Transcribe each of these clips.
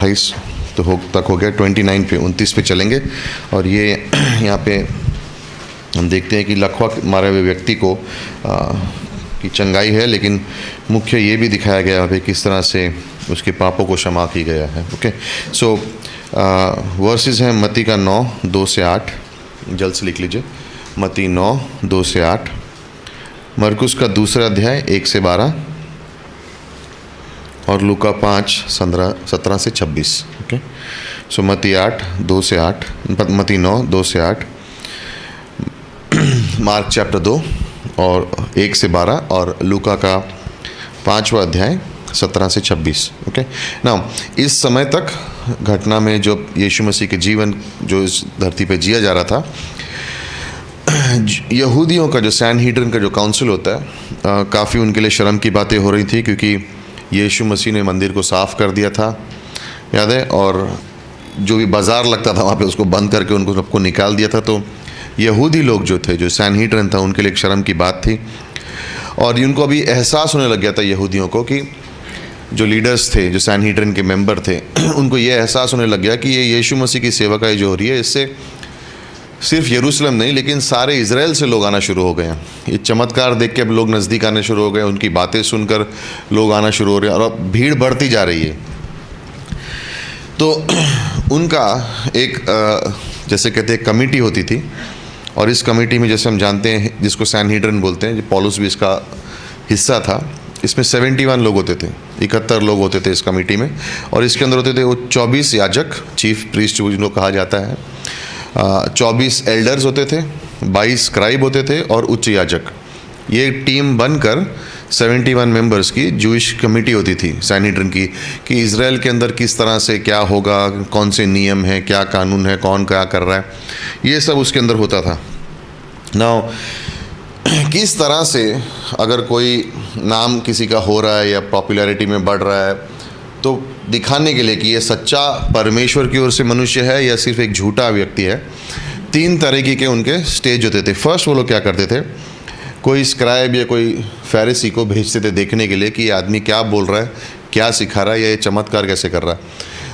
28 तक हो गया, 29 पे 29 पे चलेंगे। और ये यहाँ पे हम देखते हैं कि लकवा मारे हुए व्यक्ति को की चंगाई है, लेकिन मुख्य ये भी दिखाया गया है किस तरह से उसके पापों को क्षमा की गया है। ओके, सो वर्सेस हैं मत्ती का 9 2 से 8, जल्द से लिख लीजिए। मत्ती 9 2 से 8, मरकुस का दूसरा अध्याय 1 से 12 और लूका 5 17 से 26। ओके, सो मत्ती 8 2 से 8, मत्ती 9 2 से 8, मार्क चैप्टर 2 और 1 से 12 और लूका का 5वां अध्याय 17 से 26। ओके, नाउ इस समय तक घटना में जो यीशु मसीह के जीवन जो इस धरती पे जिया जा रहा था, यहूदियों का जो सैनहीड्रिन का जो काउंसिल होता है, काफ़ी उनके लिए शर्म की बातें हो रही थी, क्योंकि यीशु मसीह ने मंदिर को साफ़ कर दिया था, याद है, और जो भी बाज़ार लगता था वहाँ पे उसको बंद करके उनको सबको निकाल दिया था। तो यहूदी लोग जो थे, जो सैनहीड्रिन था, उनके लिए एक शर्म की बात थी। और उनको अभी एहसास होने लग गया था यहूदियों को कि जो लीडर्स थे, जो सैनहीड्रिन के मेंबर थे, उनको ये एहसास होने लग गया कि ये यीशु मसीह की सेवकाई जो हो रही है, इससे सिर्फ यरूशलेम नहीं लेकिन सारे इज़राइल से लोग आना शुरू हो गए हैं। ये चमत्कार देख के अब लोग नज़दीक आने शुरू हो गए, उनकी बातें सुनकर लोग आना शुरू हो रहे हैं और अब भीड़ बढ़ती जा रही है। तो उनका एक जैसे कहते हैं कमेटी होती थी, और इस कमेटी में जैसे हम जानते हैं जिसको सैनहीड्रिन बोलते हैं, पौलुस भी इसका हिस्सा था। इसमें 71 लोग होते थे, 71 लोग होते थे इस कमेटी में, और इसके अंदर होते थे वो 24 याजक, चीफ प्रीस्ट जिनको कहा जाता है, 24 एल्डर्स होते थे, 22 स्क्राइब होते थे और उच्च याजक। ये टीम बनकर 71 मेंबर्स की जूइश कमेटी होती थी सैनहीड्रिन की, कि इज़राइल के अंदर किस तरह से क्या होगा, कौन से नियम है, क्या कानून है, कौन क्या कर रहा है, ये सब उसके अंदर होता था। नाउ किस तरह से अगर कोई नाम किसी का हो रहा है या पॉपुलैरिटी में बढ़ रहा है, तो दिखाने के लिए कि ये सच्चा परमेश्वर की ओर से मनुष्य है या सिर्फ एक झूठा व्यक्ति है, 3 तरीके के उनके स्टेज होते थे। फर्स्ट वो लोग क्या करते थे, कोई स्क्राइब या कोई फैरिसी को भेजते थे देखने के लिए कि ये आदमी क्या बोल रहा है, क्या सिखा रहा है, या ये चमत्कार कैसे कर रहा है।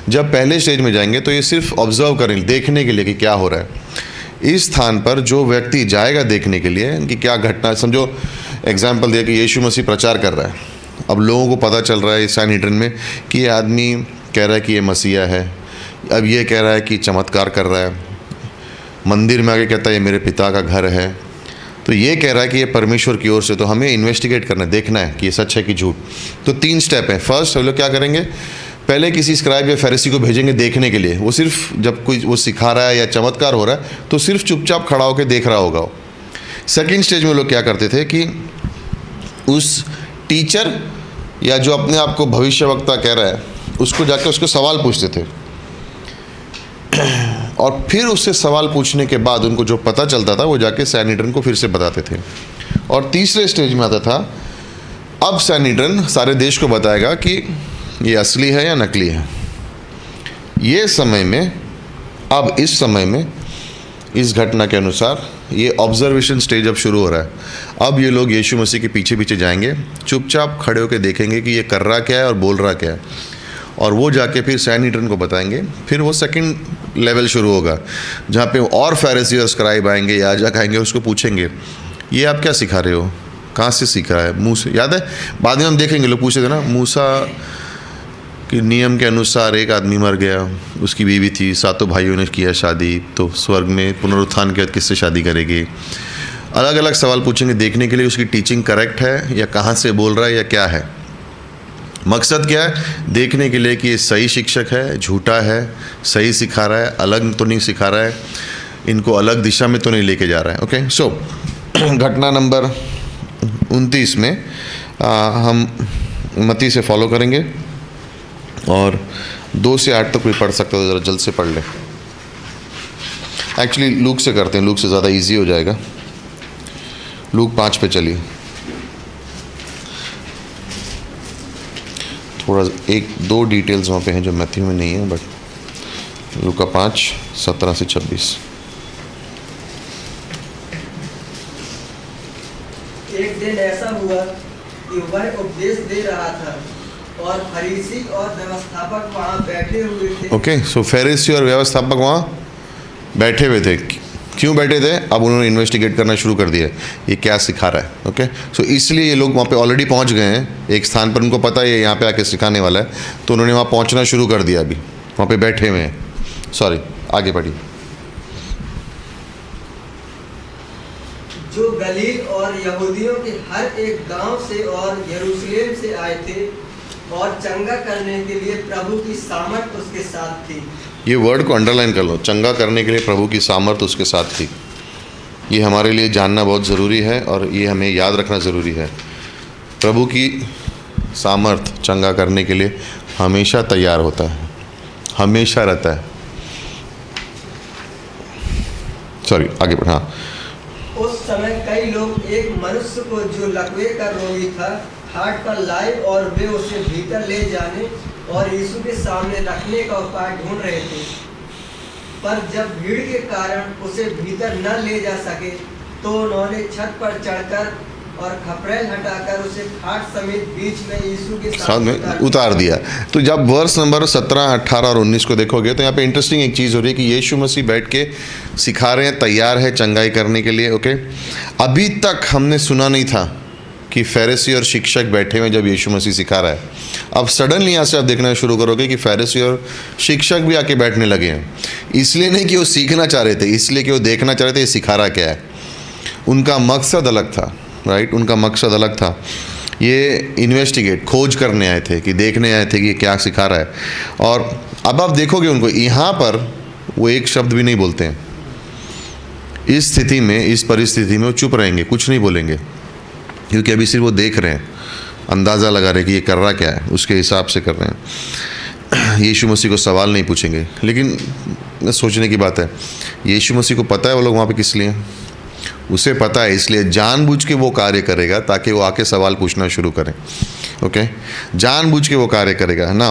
जब पहले स्टेज में जाएंगे तो ये सिर्फ ऑब्जर्व करेंगे, देखने के लिए कि क्या हो रहा है। इस स्थान पर जो व्यक्ति जाएगा देखने के लिए कि क्या घटना, समझो एग्जाम्पल दिया कि यीशु मसीह प्रचार कर रहा है, अब लोगों को पता चल रहा है इस सैनहीड्रिन में कि ये आदमी कह रहा है कि ये मसीहा है, अब ये कह रहा है कि चमत्कार कर रहा है, मंदिर में आके कहता है ये मेरे पिता का घर है, तो ये कह रहा है कि ये परमेश्वर की ओर से, तो हमें इन्वेस्टिगेट करना है, देखना है कि ये सच है कि झूठ। तो 3 स्टेप है। फर्स्ट हम लोग क्या करेंगे, पहले किसी स्क्राइब या फैरिसी को भेजेंगे देखने के लिए, वो सिर्फ जब कोई वो सिखा रहा है या चमत्कार हो रहा है तो सिर्फ चुपचाप खड़ा होकर देख रहा होगा। सेकेंड स्टेज में लोग क्या करते थे कि उस टीचर या जो अपने आप को भविष्यवक्ता कह रहा है उसको जाकर उसको सवाल पूछते थे, और फिर उससे सवाल पूछने के बाद उनको जो पता चलता था वो जाके सैनहीड्रिन को फिर से बताते थे। और तीसरे स्टेज में आता था, अब सैनहीड्रिन सारे देश को बताएगा कि ये असली है या नकली है। ये समय में, अब इस समय में इस घटना के अनुसार ये ऑब्जर्वेशन स्टेज अब शुरू हो रहा है। अब ये लोग यीशु मसीह के पीछे पीछे जाएंगे, चुपचाप खड़े होकर देखेंगे कि ये कर रहा क्या है और बोल रहा क्या है, और वो जाके फिर सैनहीड्रिन को बताएंगे। फिर वो सेकंड लेवल शुरू होगा जहाँ पे और फैरिसी और स्क्राइब आएंगे, याजक आएंगे, उसको पूछेंगे ये आप क्या सिखा रहे हो, कहाँ से सीखा है, मूसा, याद है बाद में हम देखेंगे, लोग पूछे थे ना, मूसा कि नियम के अनुसार एक आदमी मर गया, उसकी बीवी थी, 7 भाइयों ने किया शादी, तो स्वर्ग में पुनरुत्थान के बाद किससे शादी करेगी। अलग अलग सवाल पूछेंगे देखने के लिए उसकी टीचिंग करेक्ट है या कहाँ से बोल रहा है या क्या है। मकसद क्या है, देखने के लिए कि ये सही शिक्षक है, झूठा है, सही सिखा रहा है, अलग तो नहीं सिखा रहा है, इनको अलग दिशा में तो नहीं लेके जा रहा है। ओके, सो घटना नंबर 29 में हम मत्ती से फॉलो करेंगे, और 2 से 8 तक कोई पढ़ सकता है, ज़रा जल्द से पढ़ ले। एक्चुअली लूक से करते हैं, लूक से ज़्यादा इजी हो जाएगा। लूक 5 पे चलिए, थोड़ा 1-2 डिटेल्स वहाँ पे हैं जो मैथ्यू में नहीं है, बट लूका 5 17 से 26। एक दिन ऐसा हुआ कि वह उपदेश दे रहा था और फरीसी और व्यवस्थापक वहाँ बैठे हुए थे। ओके, सो फरीसी और व्यवस्थापक वहाँ बैठे हुए थे। क्यों बैठे थे? अब उन्होंने इन्वेस्टिगेट करना शुरू कर दिया, ये क्या सिखा रहा है। ओके, सो इसलिए ये लोग वहाँ पे ऑलरेडी पहुँच गए हैं एक स्थान पर, उनको पता है ये यहाँ पे आके सिखाने वाला है, तो उन्होंने वहाँ पहुँचना शुरू कर दिया, अभी वहाँ पे बैठे हुए हैं। सॉरी, आगे बढ़िए। जो गलील और यहूदियों के हर एक गांव से और यरूशलेम से आए थे और चंगा करने के लिए प्रभु की सामर्थ उसके साथ थी। ये वर्ड को अंडरलाइन कर लो, चंगा करने के लिए प्रभु की सामर्थ उसके साथ थी। ये हमारे लिए जानना बहुत ज़रूरी है और ये हमें याद रखना ज़रूरी है। प्रभु की सामर्थ चंगा करने के लिए हमेशा तैयार होता है, हमेशा रहता है। सॉरी, आगे बढ़। हाँ, उस समय कई लोग एक मनुष्य को जो लकवे का रोगी था हाट पर लाए और वे उसे भीतर ले जाने और यीशु के सामने रखने का उपाय ढूंढ रहे थे, पर जब भीड़ के कारण उसे भीतर न ले जा सके तो उन्होंने छत पर चढ़कर और खपरेल हटाकर उसे खाट समेत बीच में यीशु के सामने उतार दिया। तो जब वर्ष नंबर 17, 18 और 19 को देखोगे तो यहाँ पे इंटरेस्टिंग एक चीज़ हो रही है कि यीशु मसीह बैठ के सिखा रहे हैं, तैयार है चंगाई करने के लिए। ओके, अभी तक हमने सुना नहीं था कि फरीसी और शिक्षक बैठे हुए जब यीशु मसीह सिखा रहा है। अब सडनली यहाँ से आप देखना शुरू करोगे कि फरीसी और शिक्षक भी आके बैठने लगे हैं। इसलिए नहीं कि वो सीखना चाह रहे थे, इसलिए कि वो देखना चाह रहे थे ये सिखा रहा क्या है। उनका मकसद अलग था, राइट, उनका मकसद अलग था। ये इन्वेस्टिगेट, खोज करने आए थे, कि देखने आए थे कि ये क्या सिखा रहा है। और अब आप देखोगे उनको यहाँ पर वो एक शब्द भी नहीं बोलते हैं। इस स्थिति में, इस परिस्थिति में वो चुप रहेंगे, कुछ नहीं बोलेंगे, क्योंकि अभी सिर्फ वो देख रहे हैं, अंदाज़ा लगा रहे हैं कि ये कर रहा क्या है, उसके हिसाब से कर रहे हैं। यीशु मसीह को सवाल नहीं पूछेंगे। लेकिन सोचने की बात है, यीशु मसीह को पता है वो लोग वहाँ पे किस लिए, उसे पता है, इसलिए जानबूझ के वो कार्य करेगा ताकि वो आके सवाल पूछना शुरू करें। ओके, जानबूझ के वो कार्य करेगा ना।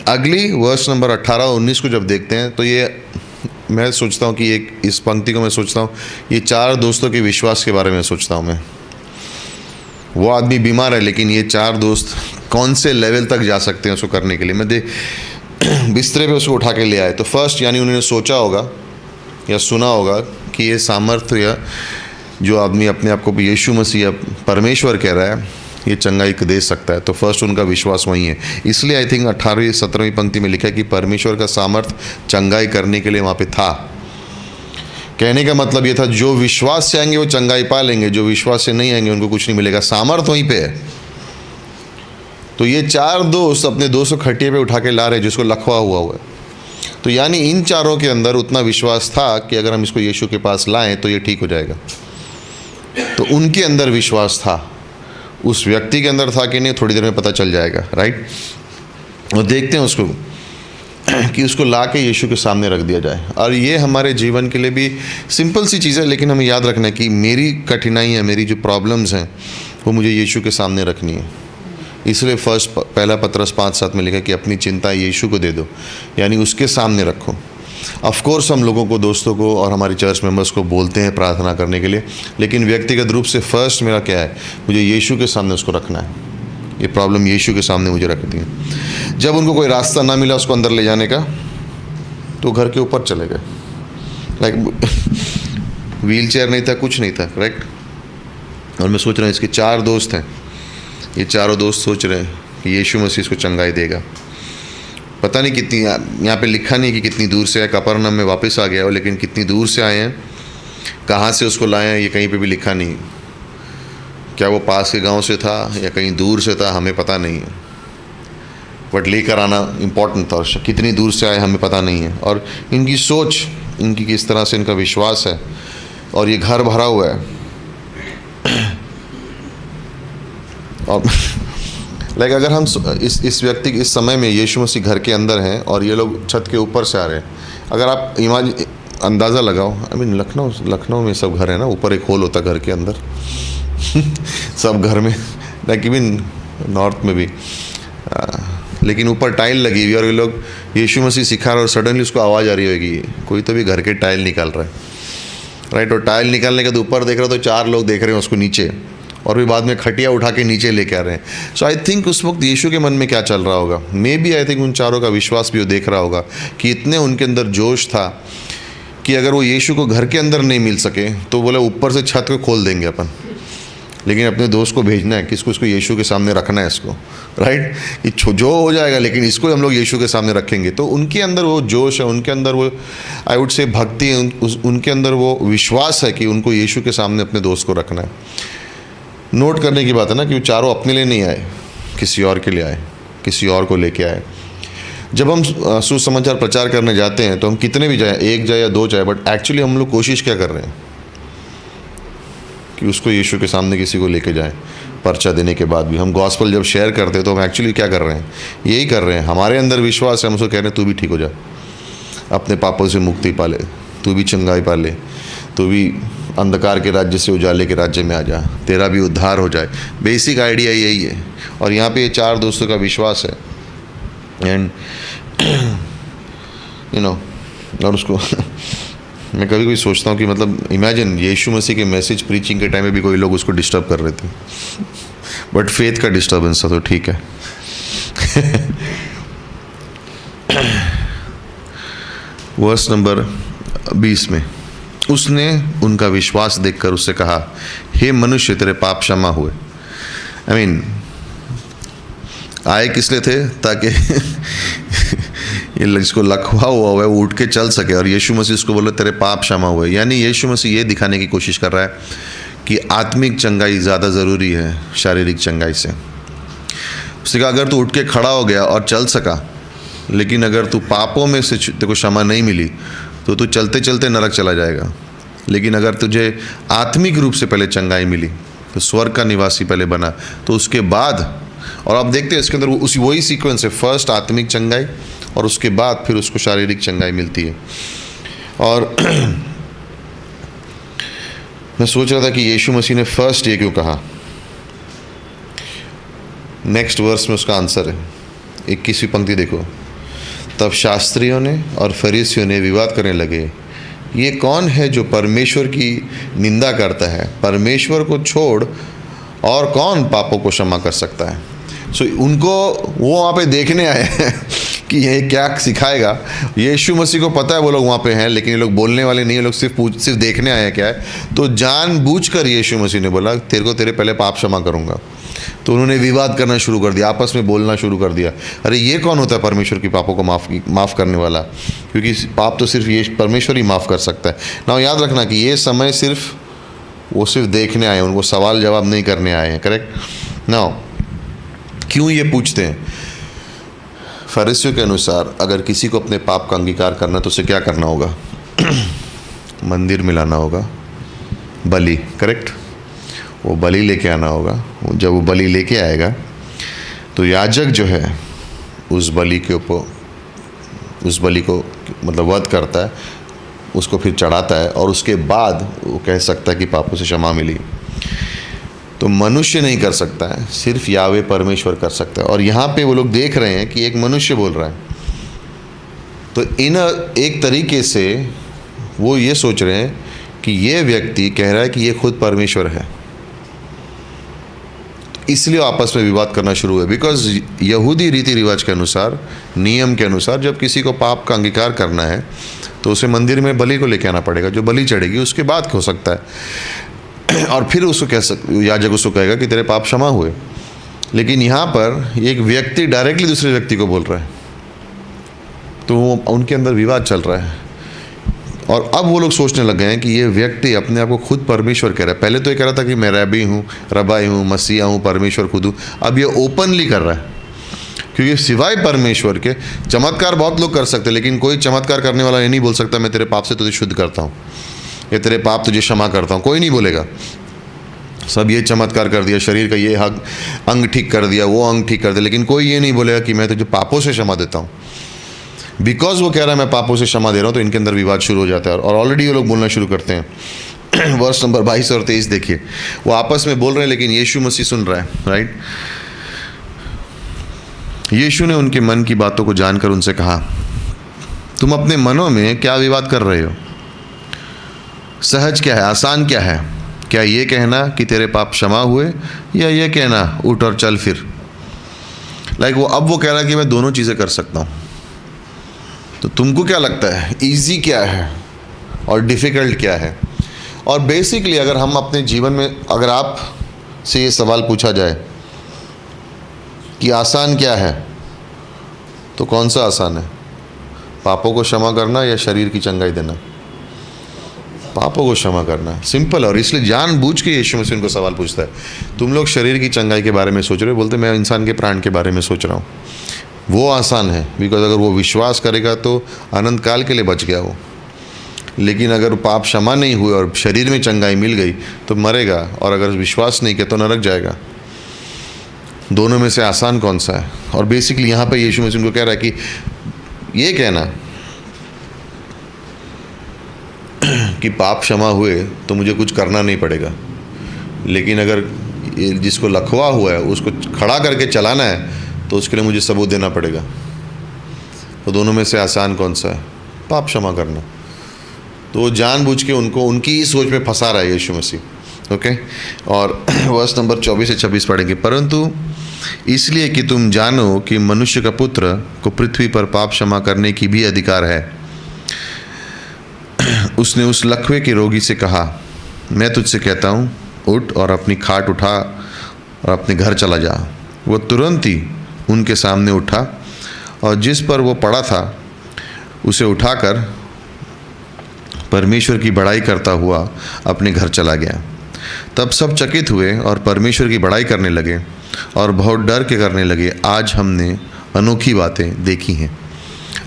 अगली वर्ष नंबर 18 और 19 को जब देखते हैं तो ये मैं सोचता हूँ कि एक इस पंक्ति को मैं सोचता हूँ, ये 4 दोस्तों के विश्वास के बारे में सोचता हूँ मैं। वो आदमी बीमार है, लेकिन ये 4 दोस्त कौन से लेवल तक जा सकते हैं उसको करने के लिए। मैं बिस्तरे पे उसको उठा के ले आए। तो फर्स्ट यानी उन्होंने सोचा होगा या सुना होगा कि ये सामर्थ्य या जो आदमी अपने आप को यीशु मसीह या परमेश्वर कह रहा है, ये चंगाई दे सकता है। तो फर्स्ट उनका विश्वास वही है। इसलिए आई थिंक 18वीं 17वीं पंक्ति में लिखा है कि परमेश्वर का सामर्थ्य चंगाई करने के लिए वहाँ पे था। कहने का मतलब ये था, जो विश्वास से आएंगे वो चंगाई पा लेंगे, जो विश्वास से नहीं आएंगे उनको कुछ नहीं मिलेगा। सामर्थ वहीं पे है। तो ये 4 दोस्त अपने दोस्त को खटिए पे उठा के ला रहे जिसको लखवा हुआ है। तो यानी इन 4 के अंदर उतना विश्वास था कि अगर हम इसको यीशु के पास लाएं तो ये ठीक हो जाएगा। तो उनके अंदर विश्वास था, उस व्यक्ति के अंदर था कि नहीं, थोड़ी देर में पता चल जाएगा, राइट। और देखते हैं उसको कि उसको ला के यीशु के सामने रख दिया जाए। और ये हमारे जीवन के लिए भी सिंपल सी चीज़ है, लेकिन हमें याद रखना है कि मेरी कठिनाई है, मेरी जो प्रॉब्लम्स हैं वो मुझे यीशु के सामने रखनी है। इसलिए पहला पत्रस 5:7 में लिखा कि अपनी चिंता यीशु को दे दो, यानी उसके सामने रखो। ऑफ कोर्स हम लोगों को, दोस्तों को और हमारी चर्च मेंबर्स को बोलते हैं प्रार्थना करने के लिए, लेकिन व्यक्तिगत रूप से फर्स्ट मेरा क्या है, मुझे यीशु के सामने उसको रखना है। ये प्रॉब्लम यीशु के सामने मुझे रखती है। जब उनको कोई रास्ता ना मिला उसको अंदर ले जाने का, तो घर के ऊपर चले गए। लाइक व्हील चेयर नहीं था, कुछ नहीं था, करेक्ट। और मैं सोच रहा हूँ इसके 4 दोस्त हैं, ये 4 दोस्त सोच रहे हैं कि यीशु मसीह इसको चंगाई देगा। पता नहीं कितनी, यहाँ पे लिखा नहीं कि कितनी दूर से आए, कफरनहूम में वापस आ गया हो, लेकिन कितनी दूर से आए हैं, कहाँ से उसको लाए हैं, ये कहीं पे भी लिखा नहीं। क्या वो पास के गांव से था या कहीं दूर से था, हमें पता नहीं है। बट लेकर आना इम्पोर्टेंट था, और कितनी दूर से आए हमें पता नहीं है। और इनकी सोच, इनकी किस तरह से इनका विश्वास है, और ये घर भरा हुआ है। और लाइक अगर हम इस व्यक्ति इस समय में यीशु मसीह घर के अंदर हैं और ये लोग छत के ऊपर से आ रहे हैं, अगर आप अंदाज़ा लगाओ, आई मीन लखनऊ में सब घर है ना, ऊपर एक होल होता है घर के अंदर सब घर में, लाइक इवन नॉर्थ में भी, लेकिन ऊपर टाइल लगी हुई और ये लोग यीशु मसीह सिखा रहे और सडनली उसको आवाज़ आ रही होगी, कोई तो भी घर के टाइल निकाल रहा है, राइट। और टाइल निकालने के बाद ऊपर देख रहा तो 4 लोग देख रहे हैं उसको नीचे, और भी बाद में खटिया उठा के नीचे लेके आ रहे हैं। सो आई थिंक उस वक्त यीशु के मन में क्या चल रहा होगा, मे बी आई थिंक उन चारों का विश्वास भी वो देख रहा होगा कि इतने उनके अंदर जोश था कि अगर वो यीशु को घर के अंदर नहीं मिल सके तो बोले ऊपर से छत को खोल देंगे अपन, लेकिन अपने दोस्त को भेजना है, किसको, इसको यीशु के सामने रखना है इसको, राइट, कि जो हो जाएगा लेकिन इसको हम लोग यीशु के सामने रखेंगे। तो उनके अंदर वो जोश है, उनके अंदर वो आई वुड से भक्ति है, उनके अंदर वो विश्वास है कि उनको यीशु के सामने अपने दोस्त को रखना है। नोट करने की बात है ना कि वो चारों अपने लिए नहीं आए, किसी और के लिए आए, किसी और को लेके आए। जब हम सुसमाचार प्रचार करने जाते हैं तो हम कितने भी जाएं, एक जाए या दो जाए, बट एक्चुअली हम लोग कोशिश क्या कर रहे हैं कि उसको यीशु के सामने किसी को लेके जाएं। पर्चा देने के बाद भी हम गॉस्पल जब शेयर करते हैं तो हम एक्चुअली क्या कर रहे हैं, यही कर रहे हैं। हमारे अंदर विश्वास है, हम उसको कह रहे हैं तू भी ठीक हो जा, अपने पापों से मुक्ति पा ले, तू भी चंगाई पा ले, तू भी अंधकार के राज्य से उजाले के राज्य में आ जा, तेरा भी उद्धार हो जाए। बेसिक आइडिया यही है। और यहाँ पे ये चार दोस्तों का विश्वास है एंड और उसको मैं कभी कभी सोचता हूँ कि मतलब इमेजिन यीशु मसीह के मैसेज प्रीचिंग के टाइम में भी कोई लोग उसको डिस्टर्ब कर रहे थे, बट फेथ का डिस्टर्बेंस था तो ठीक है। वर्स नंबर 20 में उसने उनका विश्वास देखकर उससे कहा, हे मनुष्य, तेरे पाप क्षमा हुए। आई मीन आए किस लिए थे, ताकि ये जिसको लकवा हुआ है वो उठ के चल सके, और यीशु मसीह उसको बोले तेरे पाप क्षमा हुए। यानी यीशु मसीह ये दिखाने की कोशिश कर रहा है कि आत्मिक चंगाई ज़्यादा ज़रूरी है शारीरिक चंगाई से। उसने कहा अगर तू उठ के खड़ा हो गया और चल सका, लेकिन अगर तू पापों में से तेरे को क्षमा नहीं मिली तो तू चलते चलते नरक चला जाएगा। लेकिन अगर तुझे आत्मिक रूप से पहले चंगाई मिली, तो स्वर्ग का निवासी पहले बना, तो उसके बाद, और आप देखते हैं इसके अंदर उसी वही सीक्वेंस है, फर्स्ट आत्मिक चंगाई और उसके बाद फिर उसको शारीरिक चंगाई मिलती है। और मैं सोच रहा था कि यीशु मसीह ने फर्स्ट ये क्यों कहा। नेक्स्ट वर्स में उसका आंसर है, 21वीं पंक्ति देखो। तब शास्त्रियों ने और फरीसियों ने विवाद करने लगे, ये कौन है जो परमेश्वर की निंदा करता है, परमेश्वर को छोड़ और कौन पापों को क्षमा कर सकता है। सो उनको वो वहाँ पे देखने आए हैं कि ये क्या सिखाएगा। यीशु मसीह को पता है वो लोग वहाँ पे हैं, लेकिन ये लोग बोलने वाले नहीं, ये लोग सिर्फ देखने आए हैं क्या है। तो जानबूझकर यीशु मसीह ने बोला तेरे को तेरे पहले पाप क्षमा करूँगा। तो उन्होंने विवाद करना शुरू कर दिया, आपस में बोलना शुरू कर दिया, अरे ये कौन होता है परमेश्वर की पापों को माफ़ करने वाला, क्योंकि पाप तो सिर्फ ये परमेश्वर ही माफ़ कर सकता है ना। याद रखना कि ये समय वो सिर्फ देखने आए हैं, उनको सवाल जवाब नहीं करने आए हैं, करेक्ट ना। क्यों ये पूछते हैं? फरीसियों के अनुसार अगर किसी को अपने पाप का अंगीकार करना तो उसे क्या करना होगा? मंदिर में लाना होगा, बलि, करेक्ट, वो बलि लेके आना होगा। जब वो बलि लेके आएगा तो याजक जो है उस बलि के ऊपर, उस बलि को मतलब वध करता है, उसको फिर चढ़ाता है, और उसके बाद वो कह सकता है कि पापों से क्षमा मिली। तो मनुष्य नहीं कर सकता है, सिर्फ यावे परमेश्वर कर सकता है। और यहाँ पे वो लोग देख रहे हैं कि एक मनुष्य बोल रहा है, तो एक तरीके से वो ये सोच रहे हैं कि ये व्यक्ति कह रहा है कि ये खुद परमेश्वर है, इसलिए आपस में विवाद करना शुरू हुआ। बिकॉज यहूदी रीति रिवाज के अनुसार, नियम के अनुसार, जब किसी को पाप का अंगीकार करना है तो उसे मंदिर में बलि को लेके आना पड़ेगा, जो बलि चढ़ेगी उसके बाद हो सकता है, और फिर उसको याजक उसको कहेगा कि तेरे पाप क्षमा हुए। लेकिन यहाँ पर एक व्यक्ति डायरेक्टली दूसरे व्यक्ति को बोल रहा है, तो उनके अंदर विवाद चल रहा है। और अब वो लोग सोचने लग गए हैं कि ये व्यक्ति अपने आप को खुद परमेश्वर कह रहा है। पहले तो ये कह रहा था कि मैं रबी हूँ, रबाई हूँ, मसीहा हूँ, परमेश्वर खुद हूँ। अब ये ओपनली कर रहा है, क्योंकि सिवाय परमेश्वर के चमत्कार बहुत लोग कर सकते हैं, लेकिन कोई चमत्कार करने वाला ये नहीं बोल सकता मैं तेरे पाप से तुझे शुद्ध करता हूँ या तेरे पाप तुझे क्षमा करता हूँ। कोई नहीं बोलेगा। सब ये चमत्कार कर दिया, शरीर का ये अंग ठीक कर दिया, वो अंग ठीक कर दिया, लेकिन कोई ये नहीं बोलेगा कि मैं तुझे पापों से क्षमा देता हूँ। बिकॉज वो कह रहा है मैं पापों से क्षमा दे रहा हूँ, तो इनके अंदर विवाद शुरू हो जाता है, और ऑलरेडी ये लोग बोलना शुरू करते हैं। वर्स नंबर 22 और 23 देखिए, वो आपस में बोल रहे हैं, लेकिन यीशु मसीह सुन रहा है, राइट। यीशु ने उनके मन की बातों को जानकर उनसे कहा, तुम अपने मनों में क्या विवाद कर रहे हो? सहज क्या है, आसान क्या है क्या ये कहना कि तेरे पाप क्षमा हुए, या ये कहना उठ और चल फिर? वो अब वो कह रहा है कि मैं दोनों चीज़ें कर सकता हूँ। तो तुमको क्या लगता है ईजी क्या है और डिफ़िकल्ट क्या है? और बेसिकली अगर हम अपने जीवन में, अगर आप से ये सवाल पूछा जाए कि आसान क्या है, तो कौन सा आसान है? पापों को क्षमा करना या शरीर की चंगाई देना? पापों को क्षमा करना, सिंपल। और इसलिए जानबूझ के यीशु मसीह उनको सवाल पूछता है, तुम लोग शरीर की चंगाई के बारे में सोच रहे हो, बोलते मैं इंसान के प्राण के बारे में सोच रहा हूँ। वो आसान है, बिकॉज अगर वो विश्वास करेगा तो अनंत काल के लिए बच गया वो। लेकिन अगर पाप क्षमा नहीं हुए और शरीर में चंगाई मिल गई तो मरेगा, और अगर विश्वास नहीं किया तो नरक जाएगा। दोनों में से आसान कौन सा है? और बेसिकली यहाँ पे यीशु मसीह उनको कह रहा है कि ये कहना कि पाप क्षमा हुए तो मुझे कुछ करना नहीं पड़ेगा, लेकिन अगर जिसको लखवा हुआ है उसको खड़ा करके चलाना है तो उसके लिए मुझे सबूत देना पड़ेगा। तो दोनों में से आसान कौन सा है? पाप क्षमा करना। तो वो जानबूझ के उनको उनकी ही सोच में फंसा रहा है यीशु मसीह। ओके, और वर्स नंबर 24 से 26 पढ़ेंगे। परंतु इसलिए कि तुम जानो कि मनुष्य का पुत्र को पृथ्वी पर पाप क्षमा करने की भी अधिकार है, उसने उस लकवे के रोगी से कहा, मैं तुझसे कहता हूँ, उठ और अपनी खाट उठा और अपने घर चला जा। वो तुरंत ही उनके सामने उठा और जिस पर वो पड़ा था उसे उठाकर परमेश्वर की बड़ाई करता हुआ अपने घर चला गया। तब सब चकित हुए और परमेश्वर की बड़ाई करने लगे और बहुत डर के करने लगे, आज हमने अनोखी बातें देखी हैं।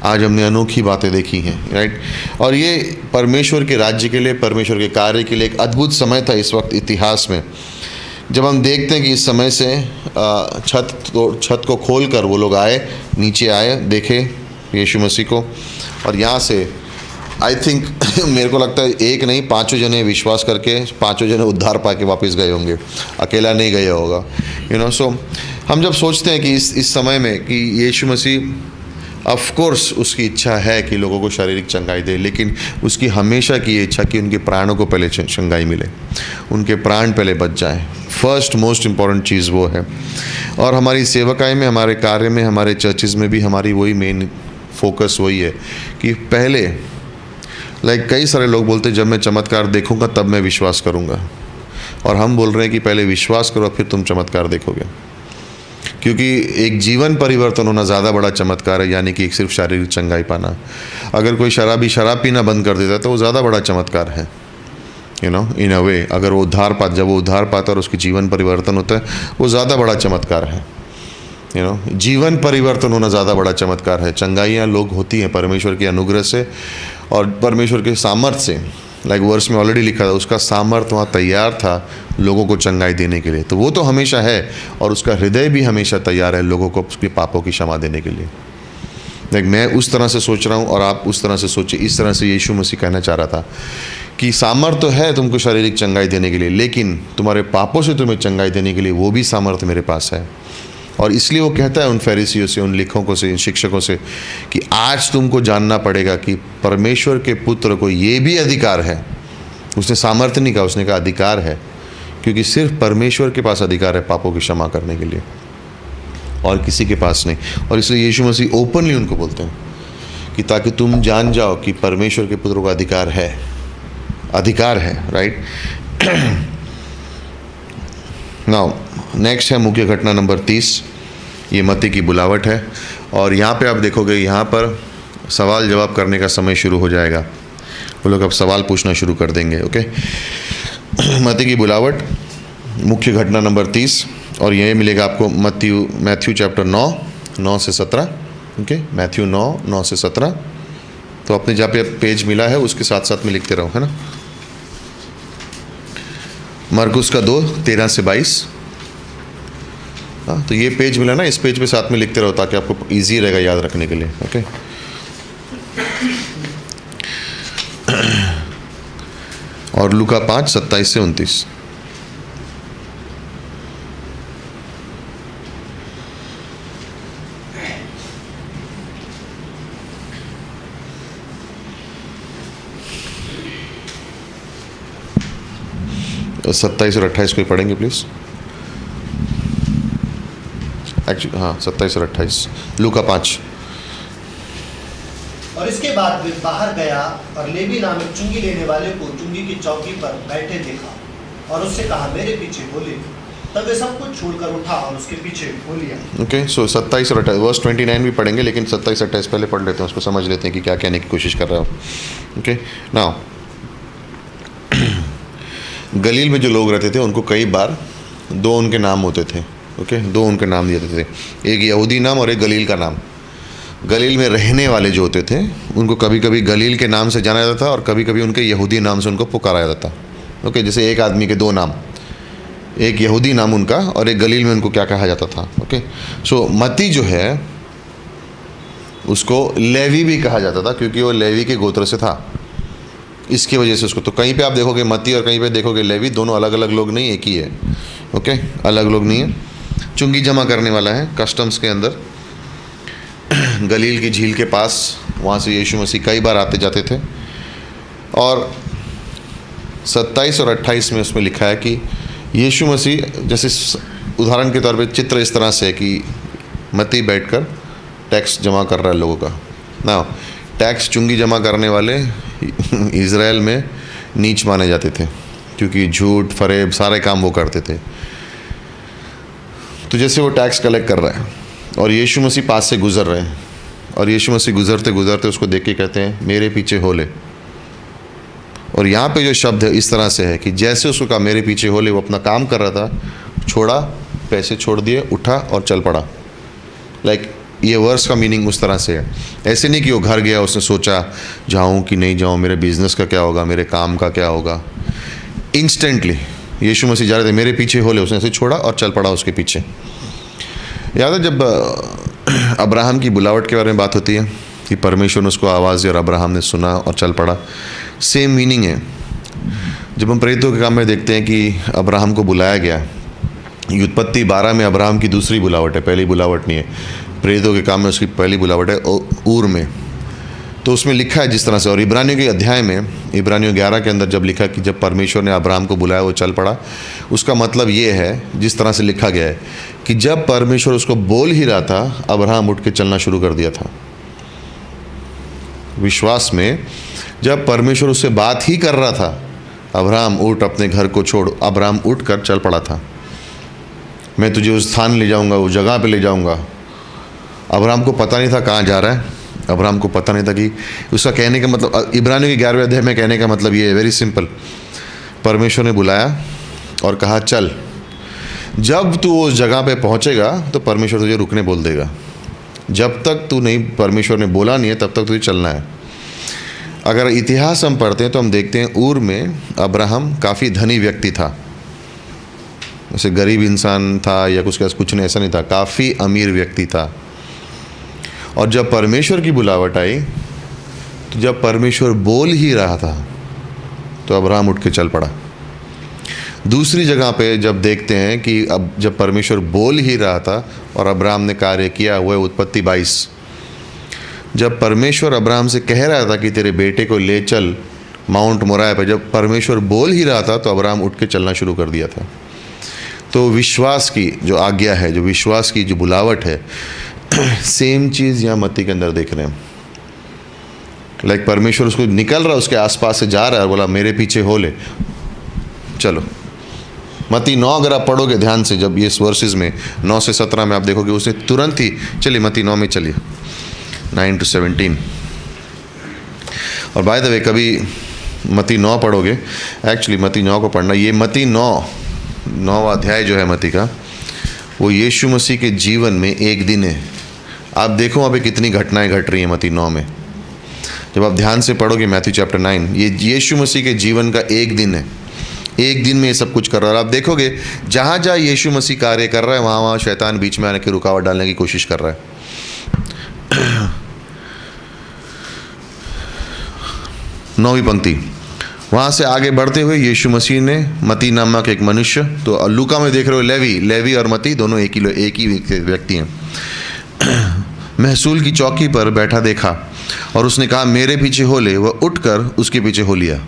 आज हमने अनोखी बातें देखी हैं, राइट। और ये परमेश्वर के राज्य के लिए, परमेश्वर के कार्य के लिए एक अद्भुत समय था इस वक्त इतिहास में, जब हम देखते हैं कि इस समय से छत को खोल कर वो लोग आए, नीचे आए, देखे यीशु मसीह को, और यहाँ से आई थिंक मेरे को लगता है एक नहीं, पांचों जने विश्वास करके, पांचों जने उद्धार पाके वापस गए होंगे, अकेला नहीं गया होगा, सो हम जब सोचते हैं कि इस समय में कि यीशु मसीह, ऑफ कोर्स उसकी इच्छा है कि लोगों को शारीरिक चंगाई दे, लेकिन उसकी हमेशा की इच्छा कि उनके प्राणों को पहले चंगाई मिले, उनके प्राण पहले बच जाए। फर्स्ट मोस्ट इम्पॉर्टेंट चीज़ वो है। और हमारी सेवकाई में, हमारे कार्य में, हमारे चर्चेज़ में भी हमारी वही मेन फोकस वही है कि पहले कई सारे लोग बोलते जब मैं चमत्कार देखूंगा तब मैं विश्वास करूंगा, और हम बोल रहे हैं कि पहले विश्वास करो फिर तुम चमत्कार देखोगे। क्योंकि एक जीवन परिवर्तन होना ज़्यादा बड़ा चमत्कार है, यानी कि एक सिर्फ शारीरिक चंगाई पाना। अगर कोई शराबी शराब पीना बंद कर देता है तो वो ज़्यादा बड़ा चमत्कार है, इन अ वे। अगर वो जब वो उद्धार पाता है और उसकी जीवन परिवर्तन होता है, वो ज़्यादा बड़ा चमत्कार है। जीवन परिवर्तन होना ज़्यादा बड़ा चमत्कार है। चंगाइयाँ लोग होती हैं परमेश्वर के अनुग्रह से और परमेश्वर के सामर्थ्य से। वर्स में ऑलरेडी लिखा था, उसका सामर्थ्य वहाँ तैयार था लोगों को चंगाई देने के लिए। तो वो तो हमेशा है, और उसका हृदय भी हमेशा तैयार है लोगों को उसके पापों की क्षमा देने के लिए। मैं उस तरह से सोच रहा हूँ और आप उस तरह से सोचिए। इस तरह से यीशु मसीह कहना चाह रहा था कि सामर्थ्य तो है तुमको शारीरिक चंगाई देने के लिए, लेकिन तुम्हारे पापों से तुम्हें चंगाई देने के लिए वो भी सामर्थ्य मेरे पास है। और इसलिए वो कहता है उन फरीसियों से, उन लेखकों से, शिक्षकों से कि आज तुमको जानना पड़ेगा कि परमेश्वर के पुत्र को ये भी अधिकार है। उसने सामर्थ्य नहीं कहा, उसने कहा अधिकार है, क्योंकि सिर्फ परमेश्वर के पास अधिकार है पापों की क्षमा करने के लिए, और किसी के पास नहीं। और इसलिए यीशु मसीह ओपनली उनको बोलते हैं कि ताकि तुम जान जाओ कि परमेश्वर के पुत्र को अधिकार है, राइट। नाउ नेक्स्ट है मुख्य घटना नंबर 30। ये मत्ती की बुलावट है, और यहाँ पे आप देखोगे यहाँ पर सवाल जवाब करने का समय शुरू हो जाएगा। वो लोग अब सवाल पूछना शुरू कर देंगे। ओके, मत्ती की बुलावट, मुख्य घटना नंबर 30, और ये मिलेगा आपको मैथ्यू चैप्टर 9 से 17। ओके, मैथ्यू 9 से 17। तो अपने जहाँ पे पेज मिला है उसके साथ साथ में लिखते रहो, है ना। मरकुस का 2 13 से 22। हाँ, तो ये पेज मिला ना, इस पेज पे साथ में लिखते रहो ताकि आपको इजी रहेगा याद रखने के लिए। ओके, और लूका 5 27 से 29। 27 और 28 को ही पढ़ेंगे प्लीज़। एक्चुअली हाँ 27 और 28, लूका 5। और इसके बाद वे बाहर गया और लेवी नामक चुंगी लेने वाले को चुंगी की चौकी पर बैठे देखा और उससे कहा मेरे पीछे हो ले। तब वे सब कुछ छोड़कर उठा और उसके पीछे हो लिया। ओके, सो 27 और 28 वर्स 29 भी पढ़ेंगे, लेकिन 27 28 पहले पढ़ लेते हैं, उसको समझ लेते हैं कि क्या कहने की कोशिश कर रहा हो। ओके, नाउ गलील में जो लोग रहते थे उनको कई बार दो उनके नाम होते थे। ओके, दो उनके नाम दिए जाते थे, एक यहूदी नाम और एक गलील का नाम। गलील में रहने वाले जो होते थे उनको कभी कभी गलील के नाम से जाना जाता था और कभी कभी उनके यहूदी नाम से उनको पुकारा जाता था। ओके, जैसे एक आदमी के दो नाम, एक यहूदी नाम उनका और एक गलील में उनको क्या कहा जाता था। ओके, सो मत्ती जो है उसको लेवी भी कहा जाता था क्योंकि वो लेवी के गोत्र से था, इसकी वजह से उसको। तो कहीं पे आप देखोगे मत्ती और कहीं पे देखोगे लेवी, दोनों अलग अलग लोग नहीं, एक ही है। ओके, अलग लोग नहीं है। चुंगी जमा करने वाला है कस्टम्स के अंदर, गलील की झील के पास, वहाँ से यीशु मसीह कई बार आते जाते थे। और 27 और 28 में उसमें लिखा है कि यीशु मसीह, जैसे उदाहरण के तौर पे चित्र इस तरह से है कि मत्ती बैठकर टैक्स जमा कर रहा है लोगों का ना। टैक्स चुंगी जमा करने वाले इज़राइल में नीच माने जाते थे क्योंकि झूठ फरेब सारे काम वो करते थे। तो जैसे वो टैक्स कलेक्ट कर रहा है और यीशु मसीह पास से गुजर रहे हैं और यीशु मसीह गुजरते गुजरते उसको देख के कहते हैं मेरे पीछे हो ले। और यहाँ पे जो शब्द है इस तरह से है कि जैसे उसको कहा मेरे पीछे हो ले, वो अपना काम कर रहा था, छोड़ा, पैसे छोड़ दिए, उठा और चल पड़ा। लाइक ये वर्स का मीनिंग उस तरह से है। ऐसे नहीं कि वो घर गया, उसने सोचा जाऊँ कि नहीं जाऊँ, मेरे बिजनेस का क्या होगा, मेरे काम का क्या होगा। इंस्टेंटली यीशु मसीह जा रहे थे, मेरे पीछे हो ले, उसने ऐसे छोड़ा और चल पड़ा उसके पीछे। याद है जब अब्राहम की बुलावट के बारे में बात होती है कि परमेश्वर ने उसको आवाज़ दी और अब्राहम ने सुना और चल पड़ा, सेम मीनिंग है। जब हम प्रेरितों के काम में देखते हैं कि अब्राहम को बुलाया गया, उत्पत्ति 12 में अब्राहम की दूसरी बुलावट है, पहली बुलावट नहीं है। प्रेरितों के काम में उसकी पहली बुलावट है ऊर में। तो उसमें लिखा है जिस तरह से, और इब्रानियों के अध्याय में, इब्रानियों 11 के अंदर जब लिखा कि जब परमेश्वर ने अब्राहम को बुलाया वो चल पड़ा, उसका मतलब ये है जिस तरह से लिखा गया है कि जब परमेश्वर उसको बोल ही रहा था, अब्राहम उठ के चलना शुरू कर दिया था। विश्वास में जब परमेश्वर उससे बात ही कर रहा था, अब्राहम उठ, अपने घर को छोड़, अब्राहम उठ कर चल पड़ा था। मैं तुझे उस स्थान ले जाऊंगा, उस जगह पे ले जाऊंगा। अब्राहम को पता नहीं था कहाँ जा रहा है, अब्राहम को पता नहीं था कि उसका कहने का मतलब, इब्रानियों के 11वें अध्याय में कहने का मतलब ये है, वेरी सिंपल। परमेश्वर ने बुलाया और कहा चल। जब तू उस जगह पे पहुंचेगा तो परमेश्वर तुझे रुकने बोल देगा। जब तक तू नहीं, परमेश्वर ने बोला नहीं है, तब तक तुझे चलना है। अगर इतिहास हम पढ़ते हैं तो हम देखते हैं ऊर में अब्राहम काफ़ी धनी व्यक्ति था, जैसे गरीब इंसान था या कुछ नहीं, ऐसा नहीं था, काफ़ी अमीर व्यक्ति था। और जब परमेश्वर की बुलावट आई, तो जब परमेश्वर बोल ही रहा था तो अब्राहम उठ के चल पड़ा। दूसरी जगह पे जब देखते हैं कि अब जब परमेश्वर बोल ही रहा था और अब्राहम ने कार्य किया, हुआ उत्पत्ति 22। जब परमेश्वर अब्राहम से कह रहा था कि तेरे बेटे को ले चल माउंट मोरिया पर, जब परमेश्वर बोल ही रहा था तो अब्राहम उठ के चलना शुरू कर दिया था। तो विश्वास की जो आज्ञा है, जो विश्वास की जो बुलावट है, सेम चीज़ यहाँ मत्ती के अंदर देख रहे हैं। लाइक परमेश्वर उसको निकल रहा, उसके आसपास से जा रहा है और बोला मेरे पीछे हो ले, चलो। मत्ती 9 अगर आप पढ़ोगे ध्यान से, जब ये वर्सेस में 9 से 17 में आप देखोगे उसने तुरंत ही, चलिए मत्ती 9 में चलिए, 9 to 17। और बाय द वे कभी मत्ती 9 पढ़ोगे, एक्चुअली मत्ती 9 को पढ़ना, ये मत्ती 9वां अध्याय जो है मत्ती का, वो यीशु मसीह के जीवन में एक दिन है। आप देखो वहाँ पे कितनी घटनाएं घट रही हैं मत्ती 9 में। जब आप ध्यान से पढ़ोगे मैथ्यू चैप्टर 9, ये यीशु मसीह के जीवन का एक दिन है। एक दिन में ये सब कुछ कर रहा है। और आप देखोगे जहाँ जहाँ यीशु मसीह कार्य कर रहा है, वहाँ वहाँ शैतान बीच में आने की रुकावट डालने की कोशिश कर रहा है। 9वीं पंक्ति, वहाँ से आगे बढ़ते हुए यीशु मसीह ने मत्ती नामक एक मनुष्य, तो लूका में देख रहे हो लेवी और मत्ती दोनों एक ही व्यक्ति हैं, महसूल की चौकी पर बैठा देखा और उसने कहा मेरे पीछे हो ले। वह उठकर उसके पीछे हो लिया।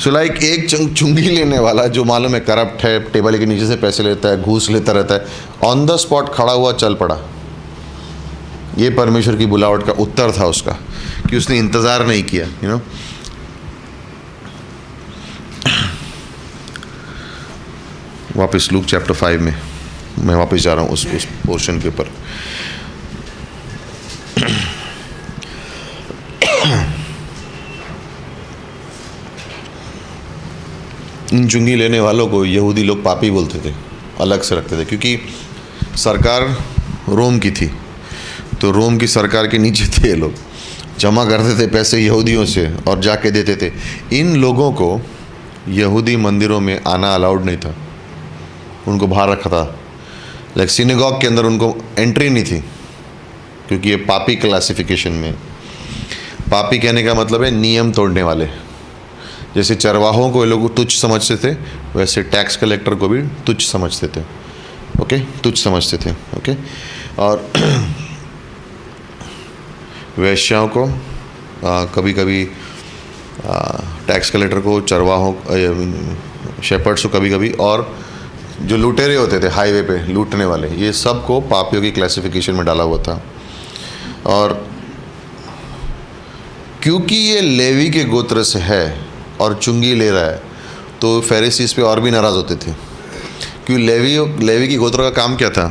सो लाइक एक चुंगी लेने वाला जो मालूम है करप्ट है, टेबल के नीचे से पैसे लेता है, घूस लेता रहता है, ऑन द स्पॉट खड़ा हुआ चल पड़ा। ये परमेश्वर की बुलावट का उत्तर था उसका, कि उसने इंतज़ार नहीं किया, यू नो। वापस लूक चैप्टर 5 में मैं वापस जा रहा हूँ उस पोर्शन के ऊपर। इन चुंगी लेने वालों को यहूदी लोग पापी बोलते थे, अलग से रखते थे, क्योंकि सरकार रोम की थी, तो रोम की सरकार के नीचे थे ये लोग, जमा करते थे पैसे यहूदियों से और जाके देते थे। इन लोगों को यहूदी मंदिरों में आना अलाउड नहीं था, उनको बाहर रखा था। लाइक सिनेगॉग के अंदर उनको एंट्री नहीं थी, क्योंकि ये पापी क्लासिफिकेशन में। पापी कहने का मतलब है नियम तोड़ने वाले। जैसे चरवाहों को ये लोग तुच्छ समझते थे, वैसे टैक्स कलेक्टर को भी तुच्छ समझते थे, ओके, तुच्छ समझते थे, ओके। और वैश्याओं को कभी कभी टैक्स कलेक्टर को, चरवाहों, शेपर्ड्स को कभी कभी, और जो लुटेरे होते थे हाईवे पे लूटने वाले, ये सब को पापियों की क्लासिफिकेशन में डाला हुआ था। और क्योंकि ये लेवी के गोत्र से है और चुंगी ले रहा है, तो फरीसीस पे और भी नाराज़ होते थे। क्योंकि लेवी की गोत्र का काम क्या था?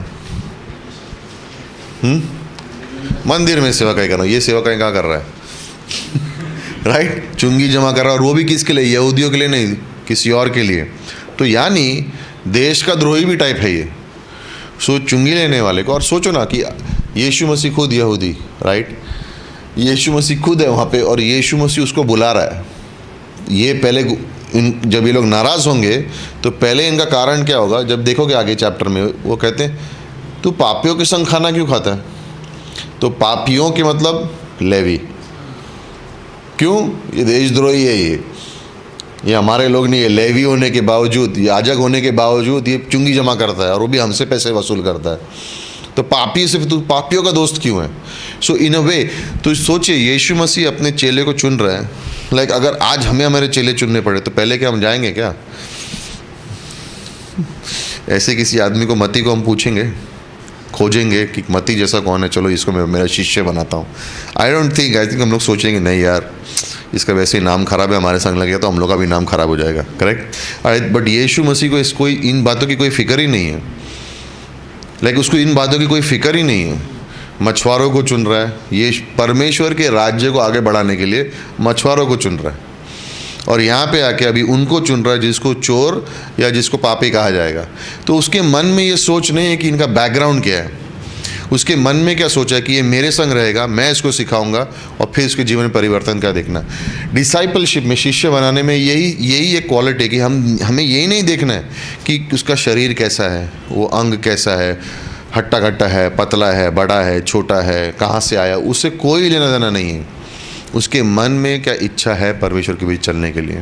मंदिर में सेवा करना। ये सेवा कहाँ कर रहा है? राइट, चुंगी जमा कर रहा है, और वो भी किसके लिए? यहूदियों के लिए नहीं, किसी और के लिए। तो यानी देश का द्रोही भी टाइप है ये। सो चुंगी लेने वाले को, और सोचो ना कि यीशु मसीह खुद यहूदी, राइट, यीशु मसीह खुद है वहाँ पे, और यीशु मसीह उसको बुला रहा है। ये पहले जब ये लोग नाराज़ होंगे तो पहले इनका कारण क्या होगा? जब देखोगे आगे चैप्टर में, वो कहते हैं तू पापियों के संग खाना क्यों खाता है? तो पापियों के मतलब लेवी। क्यों? ये देशद्रोही है, ये हमारे लोग नहीं है। लेवी होने के बावजूद, याजक होने के बावजूद ये चुंगी जमा करता है, और वो भी हमसे पैसे वसूल करता है। तो पापी से तू पापियों का दोस्त क्यों है? सो इन अ वे, तो सोचिए यीशु मसीह अपने चेले को चुन रहे हैं। लाइक अगर आज हमें हमारे चेले चुनने पड़े तो पहले क्या हम जाएंगे क्या? ऐसे किसी आदमी को, मती को हम पूछेंगे, खोजेंगे कि मती जैसा कौन है, चलो इसको मैं मेरा शिष्य बनाता हूँ? आई थिंक हम लोग सोचेंगे नहीं यार, इसका वैसे ही नाम खराब है, हमारे संग लग गया तो हम लोग का भी नाम खराब हो जाएगा, करेक्ट। बट यीशु मसीह को कोई इन बातों की कोई फिक्र ही नहीं है। लाइक उसको इन बातों की कोई फिक्र ही नहीं है। मछुआरों को चुन रहा है, ये परमेश्वर के राज्य को आगे बढ़ाने के लिए मछुआरों को चुन रहा है, और यहाँ पे आके अभी उनको चुन रहा है जिसको चोर या जिसको पापी कहा जाएगा। तो उसके मन में ये सोच नहीं है कि इनका बैकग्राउंड क्या है। उसके मन में क्या सोचा है कि ये मेरे संग रहेगा, मैं इसको सिखाऊंगा, और फिर इसके जीवन में परिवर्तन क्या देखना। डिसाइपलशिप में, शिष्य बनाने में यही एक क्वालिटी है कि हमें यही नहीं देखना है कि उसका शरीर कैसा है, वो अंग कैसा है, हट्टा कट्टा है, पतला है, बड़ा है, छोटा है, कहाँ से आया, उससे कोई लेना देना नहीं है। उसके मन में क्या इच्छा है परमेश्वर के बीच चलने के लिए।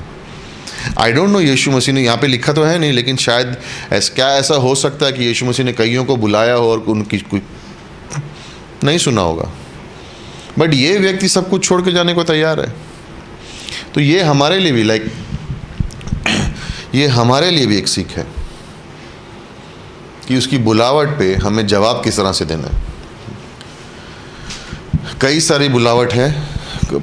आई डोंट नो यीशु मसीह ने, यहाँ पे लिखा तो है नहीं, लेकिन शायद क्या ऐसा हो सकता है कि यीशु मसीह ने कईयों को बुलाया हो और उनकी कोई नहीं सुना होगा। बट ये व्यक्ति सब कुछ छोड़ के जाने को तैयार है। तो ये हमारे लिए भी ये हमारे लिए भी एक सीख है कि उसकी बुलावट पे हमें जवाब किस तरह से देना है। कई सारी बुलावट है,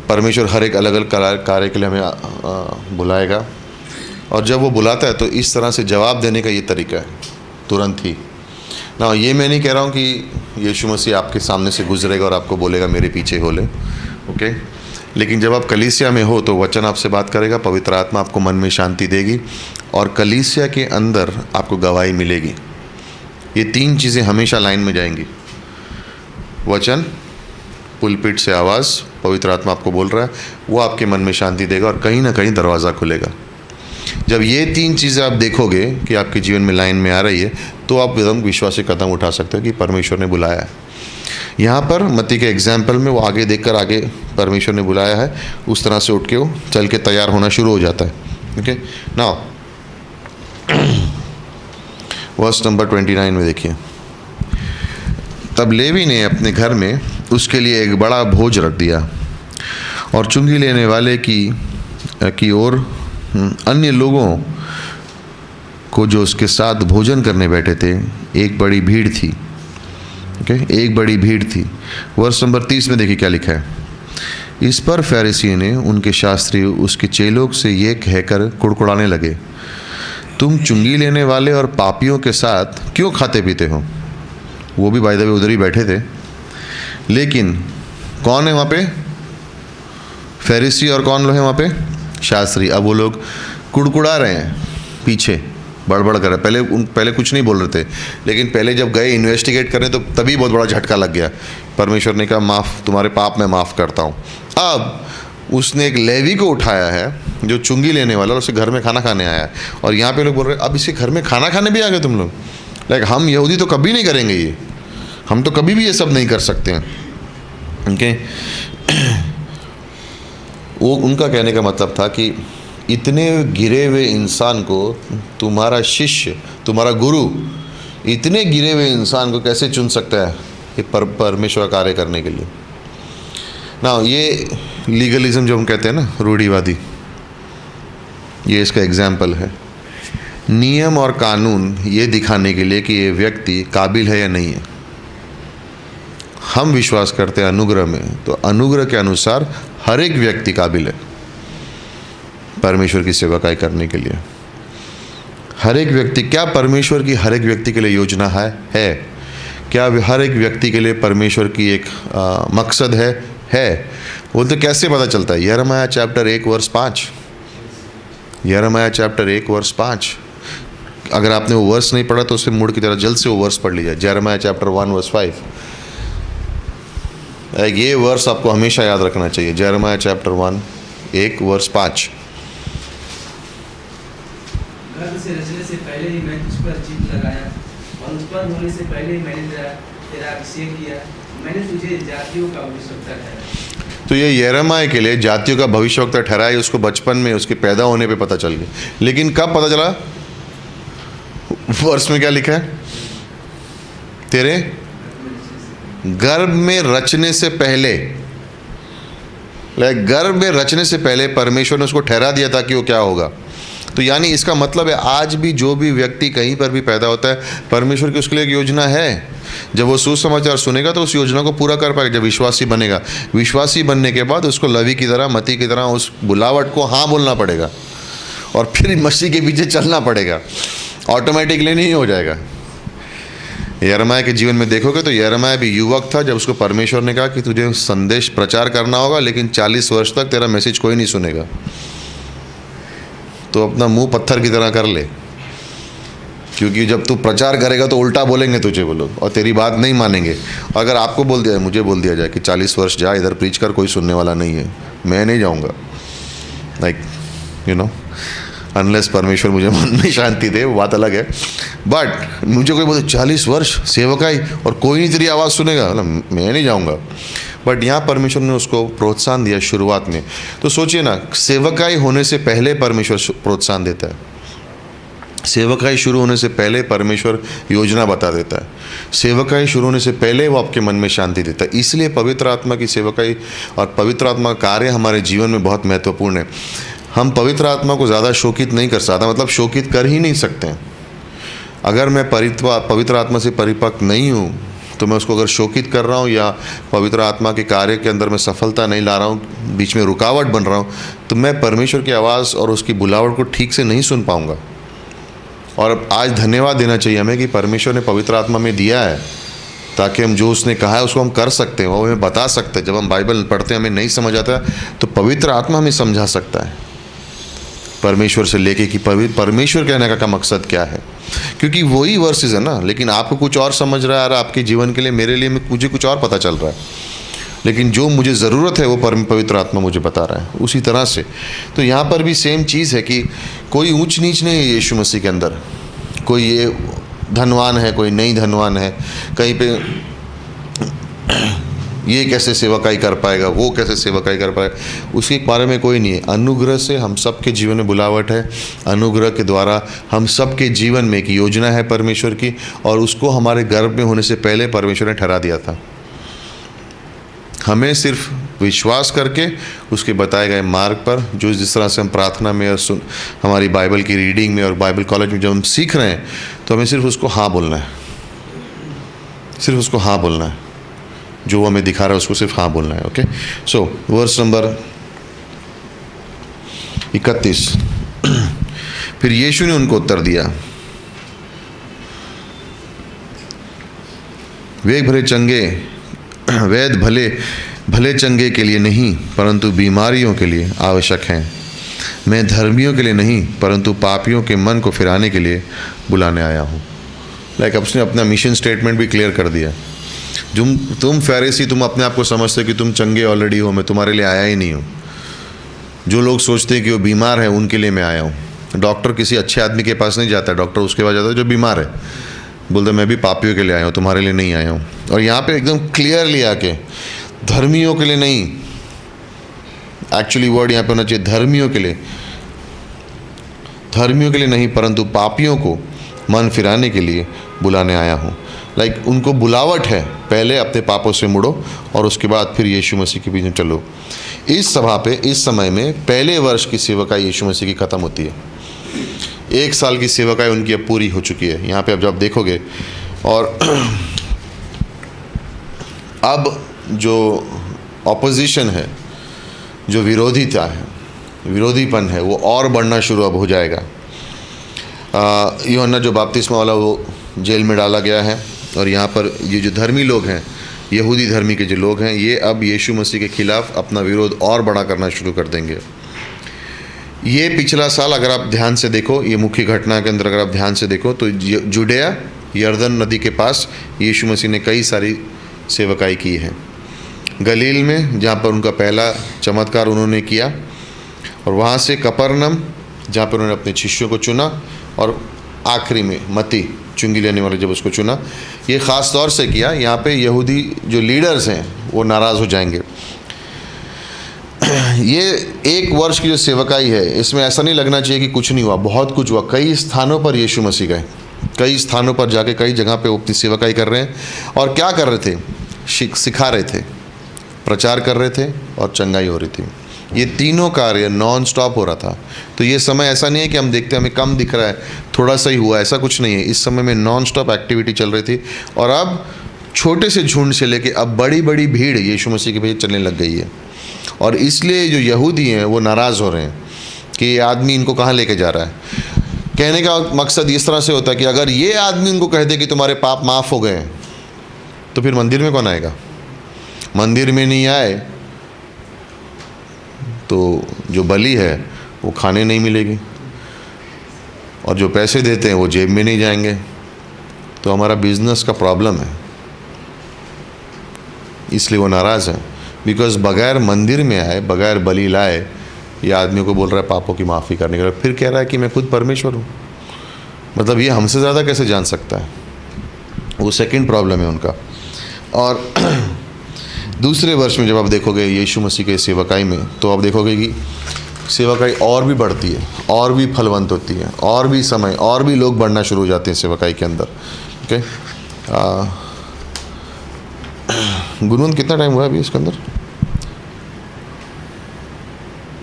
परमेश्वर हर एक अलग अलग कार्य के लिए हमें बुलाएगा, और जब वो बुलाता है तो इस तरह से जवाब देने का ये तरीका है, तुरंत ही ना। ये मैं नहीं कह रहा हूँ कि यीशु मसीह आपके सामने से गुजरेगा और आपको बोलेगा मेरे पीछे हो ले, ओके। लेकिन जब आप कलीसिया में हो तो वचन आपसे बात करेगा, पवित्र आत्मा आपको मन में शांति देगी, और कलीसिया के अंदर आपको गवाही मिलेगी। ये तीन चीज़ें हमेशा लाइन में जाएंगी। वचन, पुलपिट से आवाज़, पवित्र आत्मा आपको बोल रहा है, वो आपके मन में शांति देगा और कहीं ना कहीं दरवाज़ा खुलेगा। जब ये तीन चीज़ें आप देखोगे कि आपके जीवन में लाइन में आ रही है, तो आप एकदम विश्वास से कदम उठा सकते हो कि परमेश्वर ने बुलाया है। यहाँ पर मत्ती के एग्जाम्पल में वो आगे देखकर आगे परमेश्वर ने बुलाया है, उस तरह से उठ के वो चल के तैयार होना शुरू हो जाता है, ओके। नाउ वर्स नंबर 29 में देखिए, तब लेवी ने अपने घर में उसके लिए एक बड़ा भोज रख दिया, और चुंगी लेने वाले की ओर अन्य लोगों को जो उसके साथ भोजन करने बैठे थे एक बड़ी भीड़ थी। ओके, एक बड़ी भीड़ थी। वर्ष नंबर 30 में देखिए क्या लिखा है। इस पर फरीसियों ने उनके शास्त्री उसके चेलों से ये कहकर कुड़कुड़ाने लगे, तुम चुंगी लेने वाले और पापियों के साथ क्यों खाते पीते हो? वो भी बाय द वे उधर ही बैठे थे। लेकिन कौन है वहाँ पे? फरीसी। और कौन लोग हैं वहाँ पे? शास्त्री। अब वो लोग कुड़कुड़ा रहे हैं, पीछे बड़बड़ कर रहे। पहले कुछ नहीं बोल रहे थे, लेकिन पहले जब गए इन्वेस्टिगेट करने तो तभी बहुत बड़ा झटका लग गया। परमेश्वर ने कहा माफ़, तुम्हारे पाप मैं माफ़ करता हूँ। अब उसने एक लेवी को उठाया है जो चुंगी लेने वाला, और उसे घर में खाना खाने आया है। और यहाँ पे लोग बोल रहे हैं अब इसके घर में खाना खाने भी आ गए तुम लोग। लाइक हम यहूदी तो कभी नहीं करेंगे ये, हम तो कभी भी ये सब नहीं कर सकते हैं। ओके, वो उनका कहने का मतलब था कि इतने गिरे हुए इंसान को तुम्हारा शिष्य, तुम्हारा गुरु इतने गिरे हुए इंसान को कैसे चुन सकता है ये परमेश्वर कार्य करने के लिए? ना ये लीगलिज्म जो हम कहते हैं ना, रूढ़िवादी, ये इसका एग्जाम्पल है। नियम और कानून ये दिखाने के लिए कि ये व्यक्ति काबिल है या नहीं है। हम विश्वास करते हैं अनुग्रह में, तो अनुग्रह के अनुसार हर एक व्यक्ति काबिल है परमेश्वर की सेवकाई करने के लिए। हर एक व्यक्ति, क्या परमेश्वर की हर एक व्यक्ति के लिए योजना है? क्या हर एक व्यक्ति के लिए परमेश्वर की एक मकसद है? वो तो कैसे पता चलता है? यिर्मयाह चैप्टर 1 वर्स 5। यिर्मयाह चैप्टर 1 वर्स 5। अगर आपने वो वर्स नहीं पढ़ा तो उसे मुड़ की तरह जल्द से वो वर्स पढ़ लीजिए। यिर्मयाह चैप्टर 1 वर्स 5। ये वर्स आपको हमेशा याद रखना चाहिए। यिर्मयाह चैप्टर 1 वर्स 5। गर्भ से रचने से पहले ही मैं तुझ पर जीत लगाया और उत्पन्न होने से पहले ही मैंने तेरा अभिषेक किया। मैंने तुझे जातियों का भविष्यवक्ता ठहराया। तो ये यिर्मयाह के लिए जातियों का भविष्यवक्ता ठहराया, उसको बचपन में उसके पैदा होने पे पता चल गया। लेकिन कब पता चला? वर्ष में क्या लिखा है? तेरे गर्भ में रचने से पहले, गर्भ में रचने से पहले परमेश्वर ने उसको ठहरा दिया था कि वो क्या होगा। तो यानी इसका मतलब है आज भी जो भी व्यक्ति कहीं पर भी पैदा होता है, परमेश्वर की उसके लिए एक योजना है। जब वो सुसमाचार सुनेगा तो उस योजना को पूरा कर पाएगा। जब विश्वासी बनेगा, विश्वासी बनने के बाद उसको लवी की तरह, मती की तरह उस बुलावट को हाँ बोलना पड़ेगा और फिर मसीह के पीछे चलना पड़ेगा। ऑटोमेटिकली नहीं हो जाएगा। यिर्मयाह के जीवन में देखोगे तो यिर्मयाह भी युवक था जब उसको परमेश्वर ने कहा कि तुझे संदेश प्रचार करना होगा, लेकिन 40 वर्ष तक तेरा मैसेज कोई नहीं सुनेगा, तो अपना मुंह पत्थर की तरह कर ले, क्योंकि जब तू प्रचार करेगा तो उल्टा बोलेंगे तुझे वो लोग और तेरी बात नहीं मानेंगे। अगर आपको बोल दिया, मुझे बोल दिया जाए कि 40 वर्ष जा इधर प्रीच कर, कोई सुनने वाला नहीं है, मैं नहीं जाऊंगा। लाइक यू नो, अनलेस परमेश्वर मुझे मन में शांति दे, वो बात अलग है। बट मुझे कोई बोले 40 वर्ष सेवकाई और कोई नहीं तेरी आवाज़ सुनेगा, मैं नहीं जाऊंगा। बट यहाँ परमेश्वर ने उसको प्रोत्साहन दिया शुरुआत में। तो सोचिए ना, सेवकाई होने से पहले परमेश्वर प्रोत्साहन देता है। सेवकाई शुरू होने से पहले परमेश्वर योजना बता देता है। सेवकाई शुरू होने से पहले वो आपके मन में शांति देता है। इसलिए पवित्र आत्मा की सेवकाई और पवित्र आत्मा का कार्य हमारे जीवन में बहुत महत्वपूर्ण है। हम पवित्र आत्मा को ज़्यादा शोकित नहीं कर सकते, मतलब शोकित कर ही नहीं सकते हैं। अगर मैं पवित्र आत्मा से परिपक्व नहीं हूँ तो मैं उसको अगर शोकित कर रहा हूँ या पवित्र आत्मा के कार्य के अंदर मैं सफलता नहीं ला रहा हूँ, बीच में रुकावट बन रहा हूँ, तो मैं परमेश्वर की आवाज़ और उसकी बुलावट को ठीक से नहीं सुन पाऊँगा। और आज धन्यवाद देना चाहिए हमें कि परमेश्वर ने पवित्र आत्मा में दिया है, ताकि हम जो उसने कहा है उसको हम कर सकते हैं, वो हमें बता सकते हैं। जब हम बाइबल पढ़ते हैं हमें नहीं समझ आता तो पवित्र आत्मा हमें समझा सकता है परमेश्वर से लेके कि परमेश्वर कहने का मकसद क्या है, क्योंकि वही वर्सेस है ना। लेकिन आपको कुछ और समझ रहा है, आपके जीवन के लिए, मेरे लिए मुझे कुछ और पता चल रहा है, लेकिन जो मुझे ज़रूरत है वो पवित्र आत्मा मुझे बता रहा है। उसी तरह से तो यहाँ पर भी सेम चीज़ है कि कोई ऊंच नीच नहीं है यीशु मसीह के अंदर। कोई ये धनवान है, कोई नहीं धनवान है, कहीं पे ये कैसे सेवकाई कर पाएगा, वो कैसे सेवकाई कर पाएगा, उसके बारे में कोई नहीं है। अनुग्रह से हम सबके जीवन में बुलावट है। अनुग्रह के द्वारा हम सबके जीवन में एक योजना है परमेश्वर की, और उसको हमारे गर्भ में होने से पहले परमेश्वर ने ठहरा दिया था। हमें सिर्फ विश्वास करके उसके बताए गए मार्ग पर, जो जिस तरह से हम प्रार्थना में और हमारी बाइबल की रीडिंग में और बाइबल कॉलेज में जब हम सीख रहे हैं, तो हमें सिर्फ उसको हाँ बोलना है, सिर्फ उसको हाँ बोलना है, जो वो हमें दिखा रहा है उसको सिर्फ हाँ बोलना है। ओके, सो वर्स नंबर 31। फिर यीशु ने उनको उत्तर दिया, वैद भले चंगे के लिए नहीं परंतु बीमारियों के लिए आवश्यक हैं। मैं धर्मियों के लिए नहीं परंतु पापियों के मन को फिराने के लिए बुलाने आया हूँ। लाइक उसने अपना मिशन स्टेटमेंट भी क्लियर कर दिया। तुम फैरिसी, तुम अपने आप को समझते हो कि तुम चंगे ऑलरेडी हो, मैं तुम्हारे लिए आया ही नहीं हूँ। जो लोग सोचते हैं कि वो बीमार है उनके लिए मैं आया हूँ। डॉक्टर किसी अच्छे आदमी के पास नहीं जाता, डॉक्टर उसके पास जाता है जो बीमार है, बोलते मैं भी पापियों के लिए आया हूँ, तुम्हारे लिए नहीं आया हूँ। और यहाँ पे एकदम क्लियरली आके धर्मियों के लिए नहीं, एक्चुअली वर्ड यहाँ पे होना चाहिए धर्मियों के लिए नहीं परंतु पापियों को मन फिराने के लिए बुलाने आया हूँ। लाइक उनको बुलावट है, पहले अपने पापों से मुड़ो और उसके बाद फिर यीशु मसीह के पीछे चलो। इस सभा पे इस समय में पहले वर्ष की सेवकाई यीशु मसीह की ख़त्म होती है। 1 साल की सेवकाई उनकी अब पूरी हो चुकी है। यहाँ पे अब जब देखोगे, और अब जो ऑपोजिशन है, जो विरोधीपन है, वो और बढ़ना शुरू अब हो जाएगा। यूहन्ना जो बपतिस्मा वाला, वो जेल में डाला गया है, और यहाँ पर ये जो धर्मी लोग हैं, यहूदी धर्मी के जो लोग हैं, ये अब यीशु मसीह के खिलाफ अपना विरोध और बड़ा करना शुरू कर देंगे। ये पिछला साल अगर आप ध्यान से देखो, ये मुख्य घटना के अंदर अगर आप ध्यान से देखो, तो जुडेया यर्दन नदी के पास यीशु मसीह ने कई सारी सेवकाई की है। गलील में जहाँ पर उनका पहला चमत्कार उन्होंने किया, और वहाँ से कफरनहूम जहाँ पर उन्होंने अपने शिष्यों को चुना, और आखिरी में मत्ती चुंगी लेने वाले जब उसको चुना। ये ख़ास तौर से किया, यहाँ पे यहूदी जो लीडर्स हैं वो नाराज़ हो जाएंगे। ये 1 वर्ष की जो सेवकाई है, इसमें ऐसा नहीं लगना चाहिए कि कुछ नहीं हुआ, बहुत कुछ हुआ। कई स्थानों पर यीशु मसीह गए, कई स्थानों पर जाके कई जगह पे वो अपनी सेवकाई कर रहे हैं। और क्या कर रहे थे? सिखा रहे थे, प्रचार कर रहे थे, और चंगाई हो रही थी। ये तीनों कार्य नॉन स्टॉप हो रहा था। तो ये समय ऐसा नहीं है कि हम देखते हैं हमें कम दिख रहा है, थोड़ा सा ही हुआ, ऐसा कुछ नहीं है। इस समय में नॉन स्टॉप एक्टिविटी चल रही थी, और अब छोटे से झुंड से लेके अब बड़ी बड़ी भीड़ यीशु मसीह के पीछे चलने लग गई है। और इसलिए जो यहूदी हैं वो नाराज़ हो रहे हैं कि ये आदमी इनको कहाँ लेके जा रहा है। कहने का मकसद इस तरह से होता है कि अगर ये आदमी उनको कह दे कि तुम्हारे पाप माफ़ हो गए, तो फिर मंदिर में कौन आएगा? मंदिर में नहीं आए तो जो बलि है वो खाने नहीं मिलेगी, और जो पैसे देते हैं वो जेब में नहीं जाएंगे। तो हमारा बिजनेस का प्रॉब्लम है, इसलिए वो नाराज़ है। बिकॉज़ बगैर मंदिर में आए, बगैर बलि लाए, ये आदमी को बोल रहा है पापों की माफ़ी करने के लिए, फिर कह रहा है कि मैं खुद परमेश्वर हूँ। मतलब ये हमसे ज़्यादा कैसे जान सकता है? वो सेकंड प्रॉब्लम है उनका। और दूसरे वर्ष में जब आप देखोगे यीशु मसीह के सेवकाई में, तो आप देखोगे कि सेवकाई और भी बढ़ती है, और भी फलवंत होती है, और भी समय, और भी लोग बढ़ना शुरू हो जाते हैं सेवकाई के अंदर। ओके, गुनवंत कितना टाइम हुआ अभी इसके अंदर?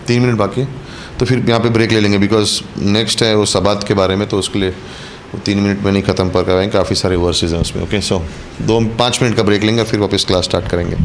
3 मिनट बाकी है, तो फिर यहाँ पे ब्रेक ले लेंगे, बिकॉज नेक्स्ट है वो सबात के बारे में, तो उसके लिए 3 मिनट में नहीं ख़त्म कर पाएंगे, काफ़ी सारे वर्सेस हैं उसमें। ओके, सो 2-5 मिनट का ब्रेक लेंगे, फिर वापस क्लास स्टार्ट करेंगे।